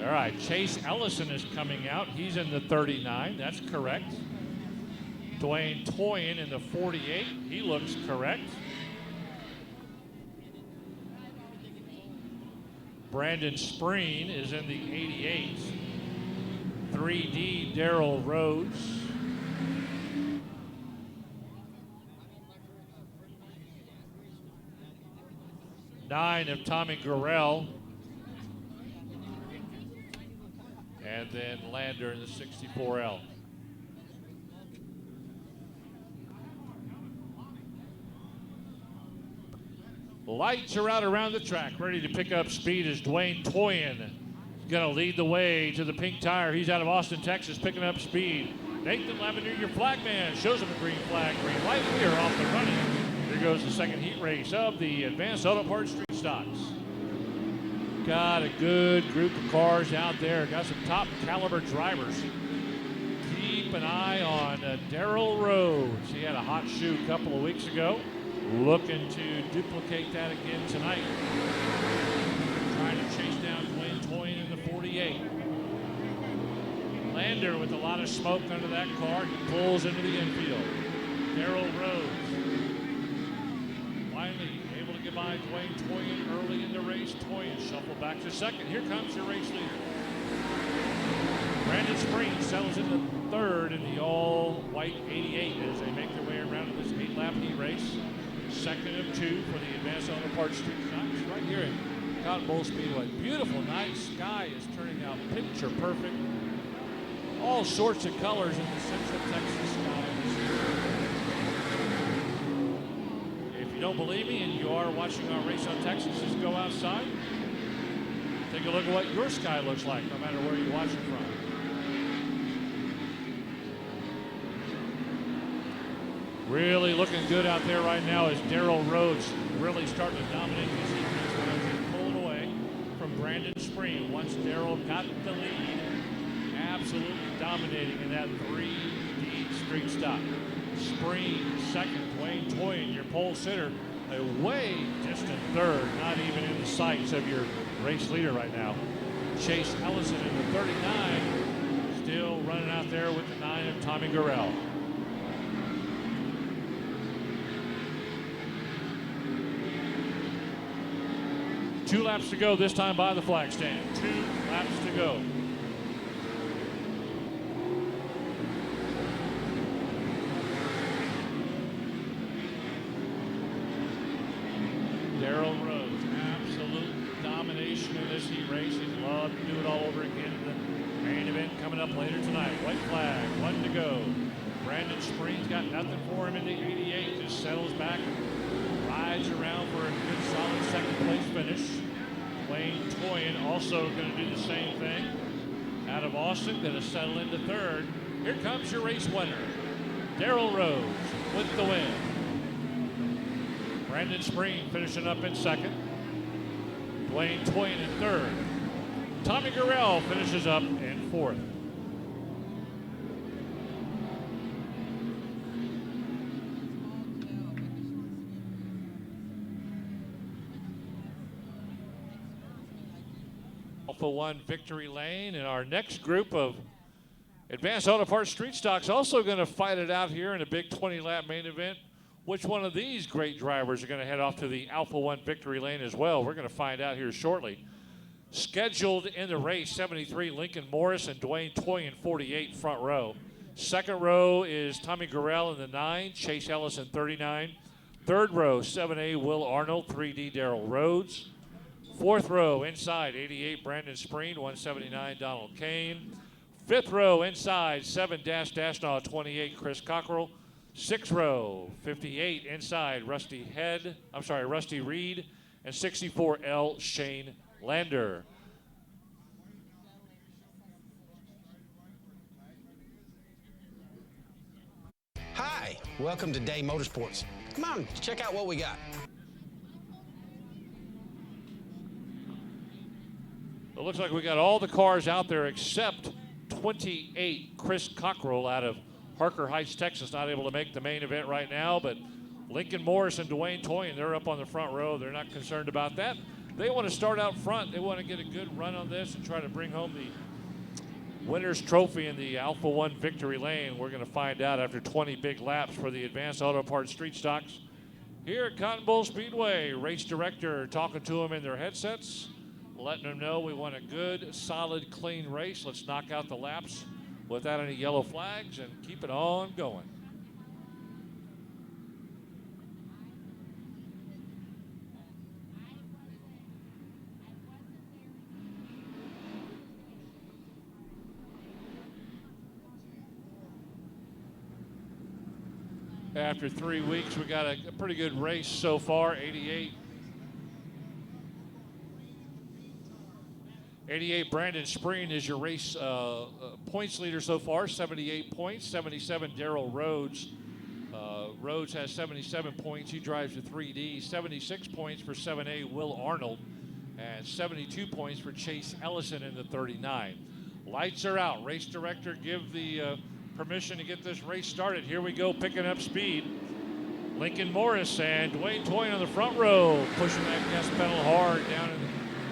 All right, Chase Ellison is coming out. He's in the 39. That's correct. Dwayne Toyin in the 48. He looks correct. Brandon Spreen is in the 88. 3D Daryl Rhodes. Nine of Tommy Gurrell. And then Lander in the 64L. Lights are out around the track. Ready to pick up speed is Dwayne Toyin. Going to lead the way to the pink tire. He's out of Austin, Texas, picking up speed. Nathan Lavender, your flag man, shows him a green flag. Green light. We are off the running. Here goes the second heat race of the Advanced Auto Parts Street Stocks. Got a good group of cars out there. Got some top caliber drivers. Keep an eye on Daryl Rhodes. He had a hot shoe a couple of weeks ago. Looking to duplicate that again tonight. Trying to chase down Dwayne Toyin in the 48. Lander with a lot of smoke under that car. He pulls into the infield. Daryl Rhodes finally able to get by Dwayne Toyin early in the race. Toyin shuffle back to second. Here comes your race leader. Brandon Spreen settles into third in the all-white 88 as they make their way around in this 8-lap heat race. Second of two for the Advanced Auto Parts Street Stocks right here at Cotton Bowl Speedway. Beautiful night. Sky is turning out picture perfect. All sorts of colors in the Central Texas sky this year. If you don't believe me and you are watching our race on Texas, just go outside. Take a look at what your sky looks like, no matter where you're watching from. Really looking good out there right now as Daryl Rhodes really starting to dominate this heat race. Pulled away from Brandon Spreen once Daryl got the lead. Absolutely dominating in that 3D street stock. Spreen second, Dwayne Toyin, your pole sitter, a way distant third, not even in the sights of your race leader right now. Chase Ellison in the 39, still running out there with the 9 of Tommy Gurrell. Two laps to go this time by the flag stand. 2 laps to go. Daryl Rhodes, absolute domination in this heat race. He'd love to do it all over again in the main event coming up later tonight. White flag, 1 to go. Brandon Spreen's got nothing for him in the 88. Just settles back, rides around for a good solid second place finish. Dwayne Toyin also going to do the same thing. Out of Austin, going to settle into third. Here comes your race winner, Daryl Rhodes with the win. Brandon Spreen finishing up in second. Dwayne Toyin in third. Tommy Gurrell finishes up in fourth. Alpha One Victory Lane, and our next group of Advanced Auto Parts Street Stocks also going to fight it out here in a big 20-lap main event. Which one of these great drivers are going to head off to the Alpha One Victory Lane as well? We're going to find out here shortly. Scheduled in the race, 73, Lincoln Morris and Dwayne Toyin, 48, front row. Second row is Tommy Gurrell in the 9, Chase Ellison, 39. Third row, 7A, Will Arnold, 3D, Daryl Rhodes. Fourth row, inside, 88, Brandon Spreen, 179, Donald Kane. Fifth row, inside, 7-Dashnaw, 28, Chris Cockrell. Sixth row, 58, inside, Rusty Reed. And 64L, Shane Lander. Hi, welcome to Day Motorsports. Come on, check out what we got. It looks like we got all the cars out there except 28, Chris Cockrell out of Harker Heights, Texas, not able to make the main event right now, but Lincoln Morris and Dwayne Toyin, they're up on the front row. They're not concerned about that. they want to start out front. They want to get a good run on this and try to bring home the winner's trophy in the Alpha One Victory Lane. We're going to find out after 20 big laps for the Advanced Auto Parts Street Stocks here at Cotton Bowl Speedway. Race director talking to them in their headsets, letting them know we want a good, solid, clean race. Let's knock out the laps without any yellow flags and keep it on going. After 3 weeks, we got a pretty good race so far, 88. 88, Brandon Spreen is your race points leader so far, 78 points. 77, Darrell Rhodes. Rhodes has 77 points. He drives the 3D. 76 points for 7A, Will Arnold. And 72 points for Chase Ellison in the 39. Lights are out. Race director, give the permission to get this race started. Here we go, picking up speed. Lincoln Morris and Dwayne Toyne on the front row, pushing that gas pedal hard down in the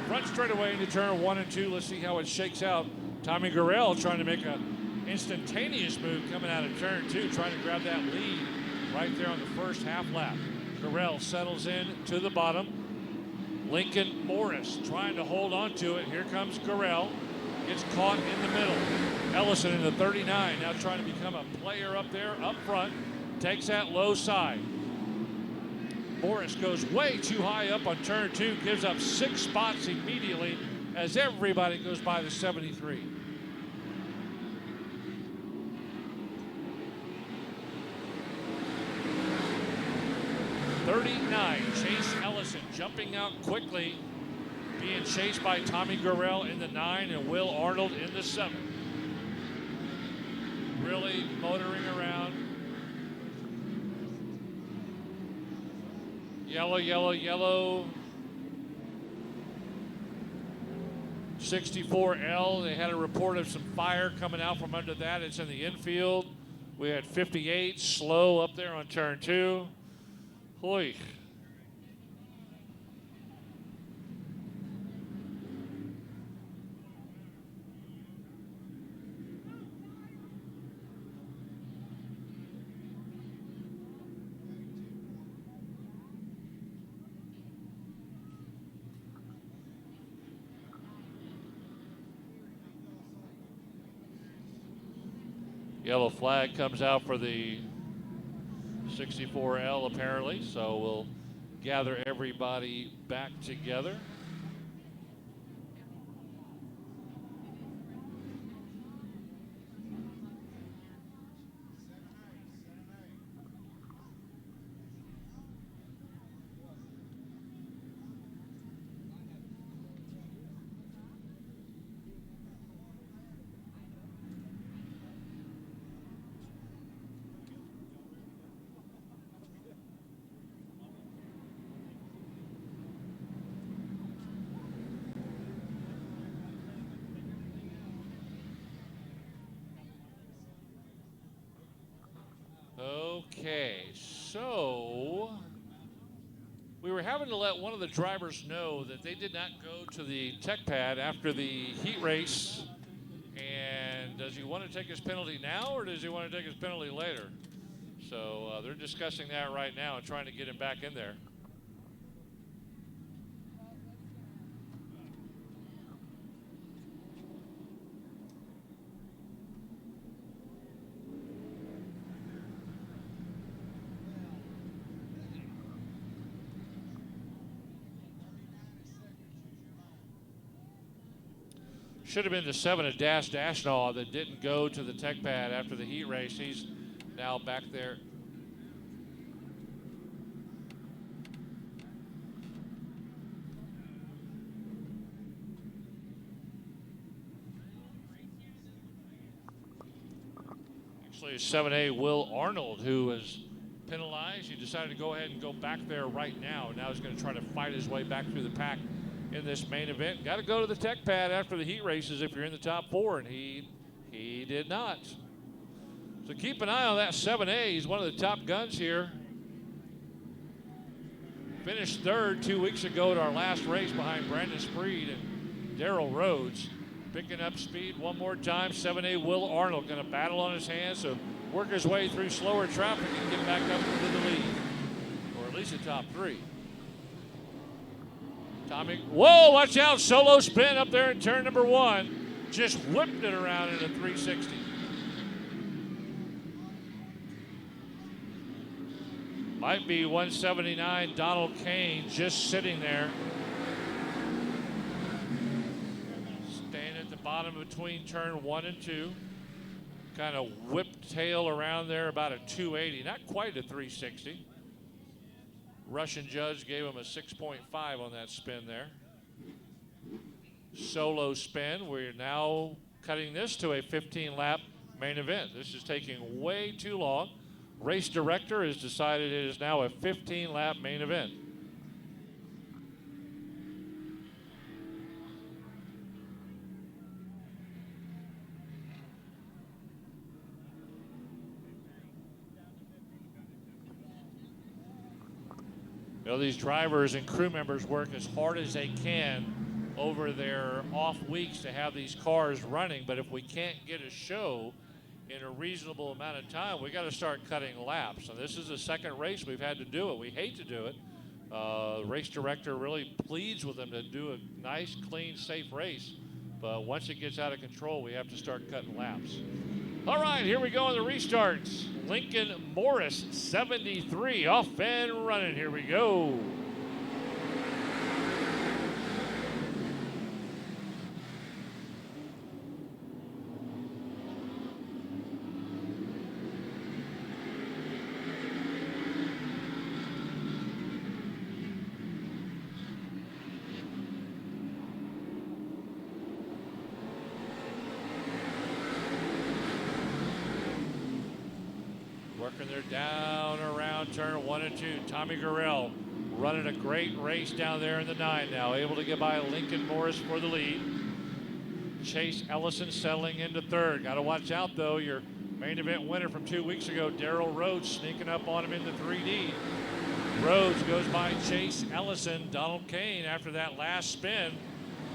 front straightaway into turn 1 and 2. Let's see how it shakes out. Tommy Gurrell trying to make an instantaneous move coming out of turn 2, trying to grab that lead right there on the first half lap. Gurrell settles in to the bottom. Lincoln Morris trying to hold on to it. Here comes Gurrell. Gets caught in the middle. Ellison in the 39, now trying to become a player up there, up front. Takes that low side. Morris goes way too high up on turn 2, gives up 6 spots immediately as everybody goes by the 73. Chase Ellison jumping out quickly, being chased by Tommy Gurrell in the 9 and Will Arnold in the 7. Really motoring around. Yellow, yellow, yellow. 64L, they had a report of some fire coming out from under that. It's in the infield. We had 58, slow up there on turn 2. Hoy. Yellow flag comes out for the 64L apparently, so we'll gather everybody back together. Okay, so we were having to let one of the drivers know that they did not go to the tech pad after the heat race. And does he want to take his penalty now or does he want to take his penalty later? So they're discussing that right now and trying to get him back in there. Should have been the 7 of Dash Dashnaw that didn't go to the tech pad after the heat race. He's now back there. Actually, 7A Will Arnold, who was penalized. He decided to go ahead and go back there right now. Now he's going to try to fight his way back through the pack in this main event. Got to go to the tech pad after the heat races if you're in the top 4, and he did not. So keep an eye on that 7A. He's one of the top guns here. Finished third 2 weeks ago at our last race behind Brandon Spreed and Darrell Rhodes. Picking up speed one more time. 7A Will Arnold going to battle on his hands, so work his way through slower traffic and get back up into the lead, or at least the top three. Tommy, whoa, watch out, solo spin up there in turn number 1. Just whipped it around in a 360. Might be 179 Donald Kane just sitting there. Staying at the bottom between turn 1 and 2. Kind of whipped tail around there about a 280, not quite a 360. Russian judge gave him a 6.5 on that spin there. Solo spin. We're now cutting this to a 15-lap main event. This is taking way too long. Race director has decided it is now a 15-lap main event. You know, these drivers and crew members work as hard as they can over their off weeks to have these cars running, but if we can't get a show in a reasonable amount of time, we got to start cutting laps. And this is the second race we've had to do it. We hate to do it. The race director really pleads with them to do a nice, clean, safe race. But once it gets out of control, we have to start cutting laps. All right, here we go on the restarts. Lincoln Morris, 73, off and running. Here we go. Working their down around turn 1 and 2. Tommy Gurrell running a great race down there in the 9 now. Able to get by Lincoln Morris for the lead. Chase Ellison settling into third. Got to watch out, though. Your main event winner from 2 weeks ago, Darrell Rhodes, sneaking up on him in the 3D. Rhodes goes by Chase Ellison. Donald Kane, after that last spin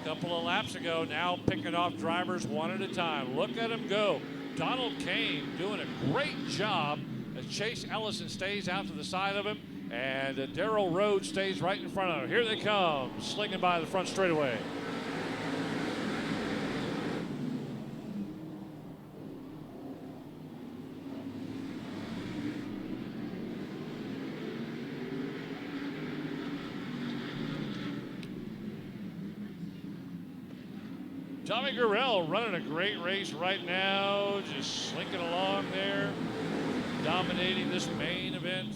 a couple of laps ago, now picking off drivers one at a time. Look at him go. Donald Kane doing a great job as Chase Ellison stays out to the side of him, and Darrell Rhodes stays right in front of him. Here they come, slinging by the front straightaway. Tommy Gurrell running a great race right now, just slinking along there, dominating this main event.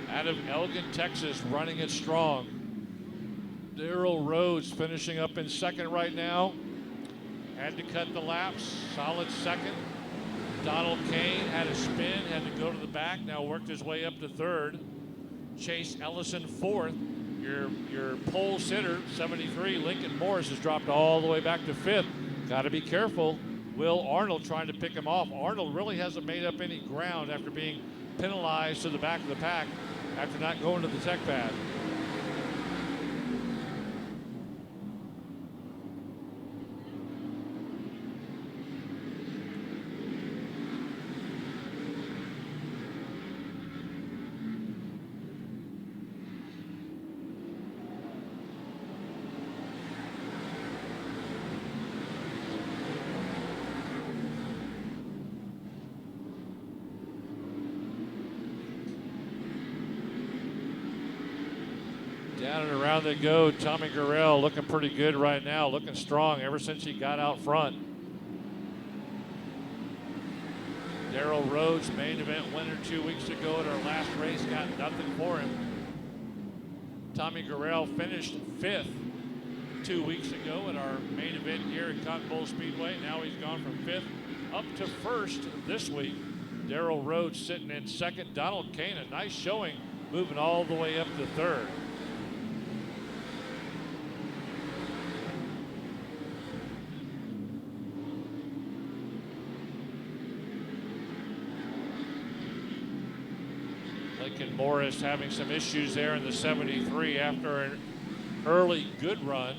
Out of Elgin, Texas, running it strong. Darrell Rhodes finishing up in second right now. Had to cut the laps, solid second. Donald Kane had a spin, had to go to the back, now worked his way up to third. Chase Ellison fourth. Your pole sitter, 73, Lincoln Morris, has dropped all the way back to fifth. Got to be careful. Will Arnold trying to pick him off. Arnold really hasn't made up any ground after being penalized to the back of the pack after not going to the tech pad. Down and around they go. Tommy Gurrell looking pretty good right now, looking strong ever since he got out front. Darrell Rhodes, main event winner 2 weeks ago at our last race, got nothing for him. Tommy Gurrell finished fifth 2 weeks ago at our main event here at Cotton Bowl Speedway. Now he's gone from fifth up to first this week. Darrell Rhodes sitting in second. Donald Kane, a nice showing, moving all the way up to third. Lincoln Morris having some issues there in the 73 after an early good run.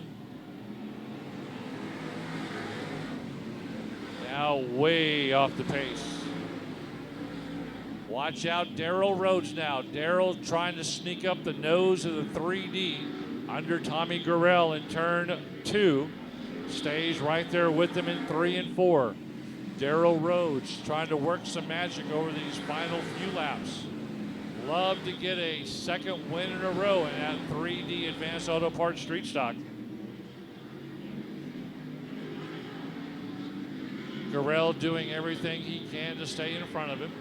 Now way off the pace. Watch out, Darrell Rhodes now. Darrell trying to sneak up the nose of the 3D under Tommy Gurrell in turn 2. Stays right there with them in 3 and 4. Darrell Rhodes trying to work some magic over these final few laps. Love to get a second win in a row in that 3D Advanced Auto Parts Street Stock. Gurrell doing everything he can to stay in front of him.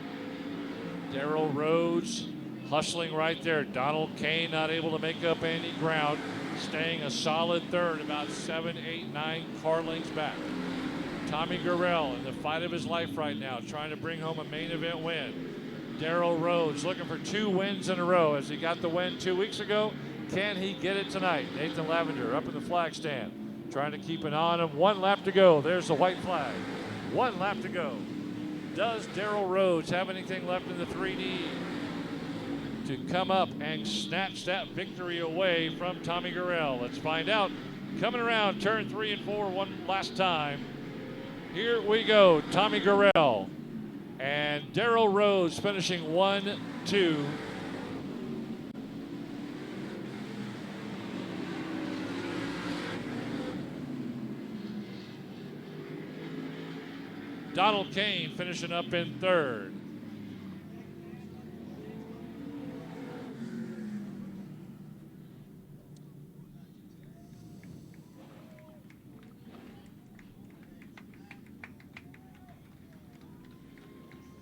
Darrell Rhodes hustling right there. Donald Kane not able to make up any ground, staying a solid third, about 7, 8, 9 car lengths back. Tommy Gurrell in the fight of his life right now, trying to bring home a main event win. Darrell Rhodes looking for 2 wins in a row as he got the win 2 weeks ago. Can he get it tonight? Nathan Lavender up in the flag stand, trying to keep an eye on him. 1 lap to go. There's the white flag. 1 lap to go. Does Darrell Rhodes have anything left in the 3D to come up and snatch that victory away from Tommy Gurrell? Let's find out. Coming around turn 3 and 4 one last time. Here we go. Tommy Gurrell and Darrell Rhodes finishing 1, 2. Donald Kane finishing up in 3rd.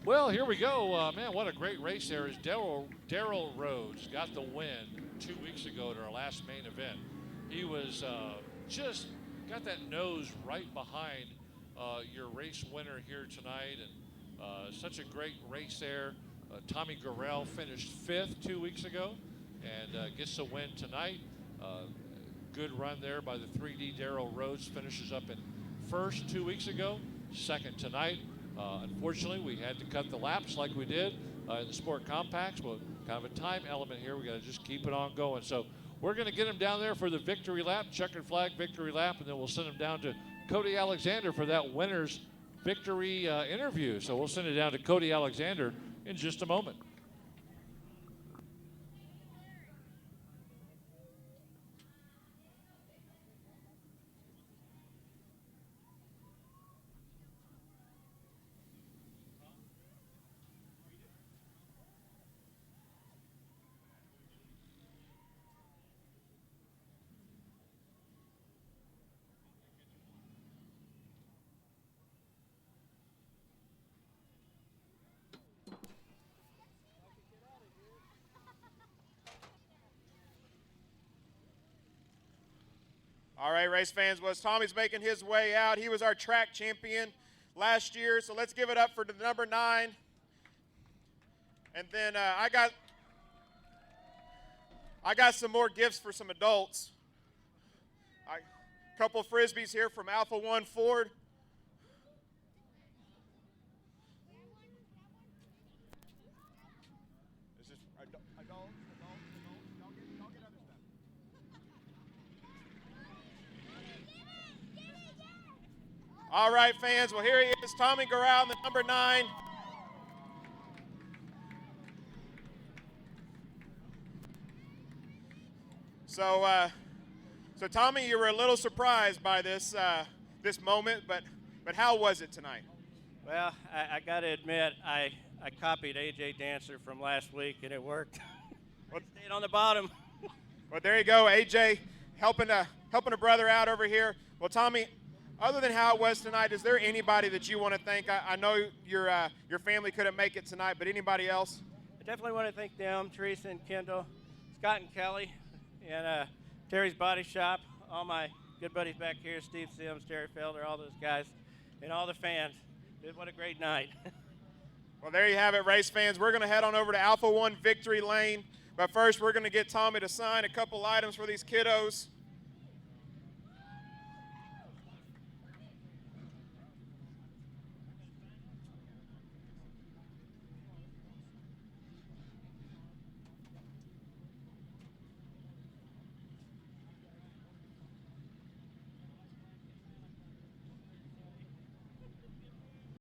Well, here we go. Man, what a great race there is. Darrell Rhodes got the win 2 weeks ago at our last main event. He was just got that nose right behind your race winner here tonight, and such a great race there. Tommy Gurrell finished 5th 2 weeks ago and gets the win tonight. Good run there by the 3D. Darrell Rhodes finishes up in 1st 2 weeks ago, 2nd tonight. Unfortunately, we had to cut the laps like we did in the Sport Compacts, but kind of a time element here. We got to just keep it on going. So we're going to get him down there for the victory lap, checkered flag victory lap, and then we'll send him down to Cody Alexander for that winner's victory interview. So we'll send it down to Cody Alexander in just a moment. All right, race fans, well, as Tommy's making his way out, he was our track champion last year, so let's give it up for the number 9. And then I got some more gifts for some adults. A couple Frisbees here from Alpha One Ford. Is this adults? Don't get other stuff. All right, fans. Well, here he is, Tommy Gurrell, the number 9. So Tommy, you were a little surprised by this this moment, but how was it tonight? Well, I got to admit, I copied AJ Dancer from last week, and it worked. Stayed on the bottom. Well, there you go, AJ, helping a brother out over here. Well, Tommy, other than how it was tonight, is there anybody that you want to thank? I know your family couldn't make it tonight, but anybody else? I definitely want to thank them, Teresa and Kendall, Scott and Kelly, and Terry's Body Shop, all my good buddies back here, Steve Sims, Terry Felder, all those guys, and all the fans. What a great night. Well, there you have it, race fans. We're going to head on over to Alpha One Victory Lane, but first we're going to get Tommy to sign a couple items for these kiddos.